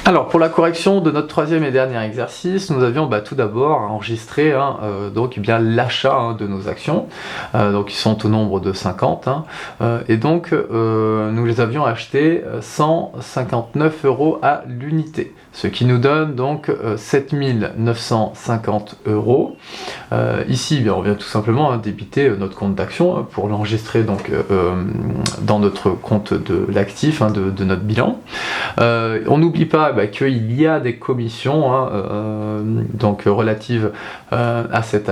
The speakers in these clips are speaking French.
Alors pour la correction de notre troisième et dernier exercice, nous avions tout d'abord enregistré donc bien l'achat de nos actions, donc ils sont au nombre de 50, et donc nous les avions achetées 159 € à l'unité, ce qui nous donne donc 7 950 €. Ici, bien, on vient tout simplement débiter notre compte d'action pour l'enregistrer donc dans notre compte de l'actif de notre bilan. On n'oublie pas qu'il y a des commissions donc relatives à cette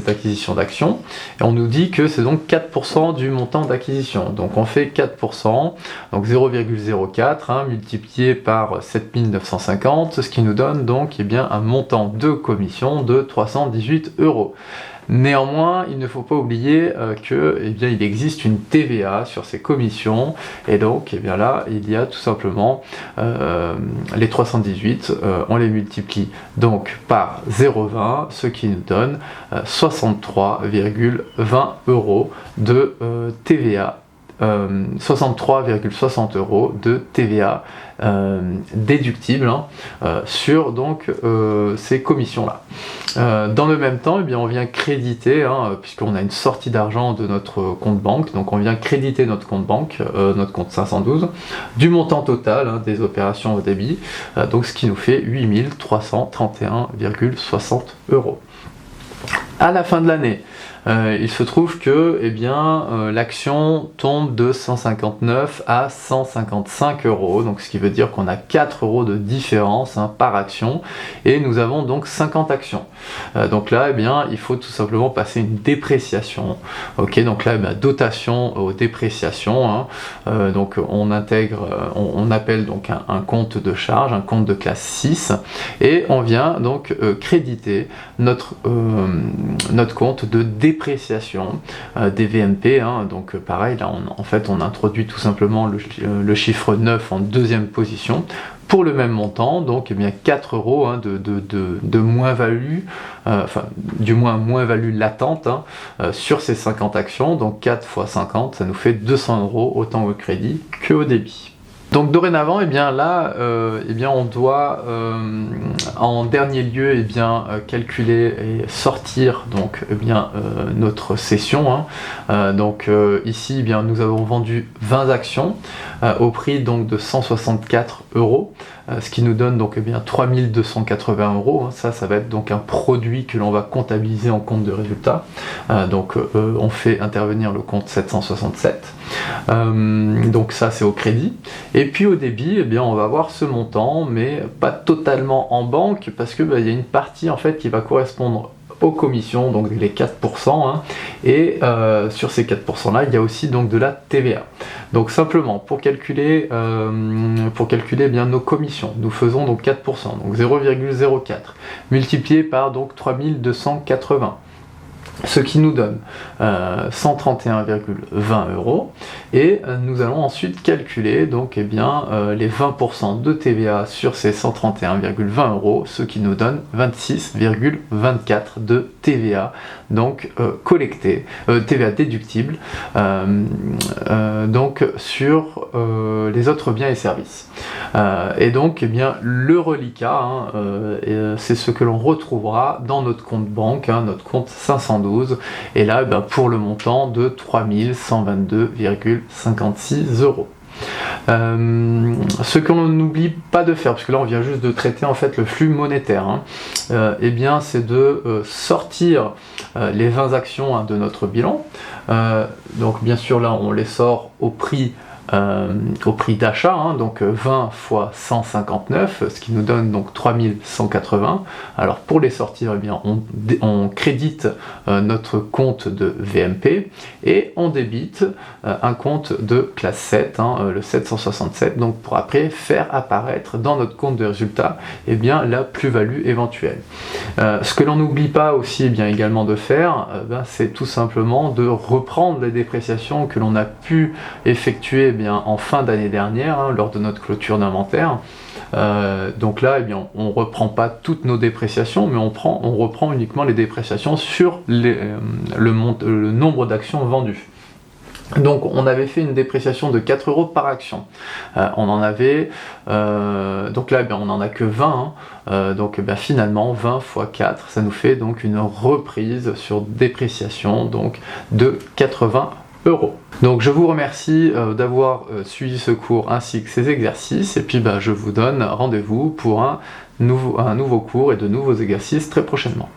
acquisition d'actions, et on nous dit que c'est donc 4% du montant d'acquisition. Donc on fait 4%, donc 0,04 multiplié par 7 950, ce qui nous donne donc un montant de commission de 318 €. Néanmoins, il ne faut pas oublier il existe une TVA sur ces commissions, et donc là il y a tout simplement les 318, on les multiplie donc par 0,20, ce qui nous donne 63,20 € de TVA. 63,60 € de TVA déductible sur donc ces commissions là. Dans le même temps, on vient créditer, puisqu'on a une sortie d'argent de notre compte banque, donc on vient créditer notre compte banque, notre compte 512, du montant total des opérations au débit, donc ce qui nous fait 8 331,60 €. À la fin de l'année, il se trouve que l'action tombe de 159 à 155 €, donc ce qui veut dire qu'on a 4 € de différence par action, et nous avons donc 50 actions. Donc là, il faut tout simplement passer une dépréciation. Ok, donc là, dotation aux dépréciations. Donc on appelle donc un compte de charge, un compte de classe 6, et on vient donc créditer notre compte de dépréciation des VMP, donc pareil, là on introduit tout simplement le chiffre 9 en deuxième position pour le même montant, donc 4 € de moins-value, du moins moins-value latente sur ces 50 actions, donc 4 x 50, ça nous fait 200 €, autant au crédit que au débit. Donc dorénavant, on doit en dernier lieu calculer et sortir donc notre cession. Donc ici, nous avons vendu 20 actions au prix donc de 164 €, ce qui nous donne donc 3280 €. Ça va être donc un produit que l'on va comptabiliser en compte de résultat. Donc on fait intervenir le compte 767. Donc ça c'est au crédit. Et puis au débit, on va avoir ce montant, mais pas totalement en banque, parce que il y a une partie en fait qui va correspondre aux commissions, donc les 4%, et sur ces 4% là, il y a aussi donc de la TVA. Donc simplement, pour calculer nos commissions, nous faisons donc 4%, donc 0,04, multiplié par donc 3280. Ce qui nous donne 131,20 €, et nous allons ensuite calculer donc les 20% de TVA sur ces 131,20 €, ce qui nous donne 26,24 € de TVA donc collecté, TVA déductible donc sur les autres biens et services. Et donc le reliquat, c'est ce que l'on retrouvera dans notre compte banque, notre compte 512, et là pour le montant de 3122,56 €. Ce que l'on n'oublie pas de faire, parce que là on vient juste de traiter en fait le flux monétaire, c'est de sortir les 20 actions de notre bilan. Donc bien sûr là on les sort au prix d'achat, donc 20 x 159, ce qui nous donne donc 3180. Alors pour les sortir, on crédite notre compte de VMP, et on débite un compte de classe 7, le 767, donc pour après faire apparaître dans notre compte de résultat la plus-value éventuelle. Ce que l'on n'oublie pas aussi également de faire, c'est tout simplement de reprendre les dépréciations que l'on a pu effectuer en fin d'année dernière, lors de notre clôture d'inventaire. Donc là, on ne reprend pas toutes nos dépréciations, mais on reprend uniquement les dépréciations sur le nombre d'actions vendues. Donc on avait fait une dépréciation de 4 € par action. On en avait, donc là on n'en a que 20, donc finalement 20 fois 4, ça nous fait donc une reprise sur dépréciation donc de 80 €. Donc je vous remercie d'avoir suivi ce cours ainsi que ces exercices, et puis je vous donne rendez-vous pour un nouveau cours et de nouveaux exercices très prochainement.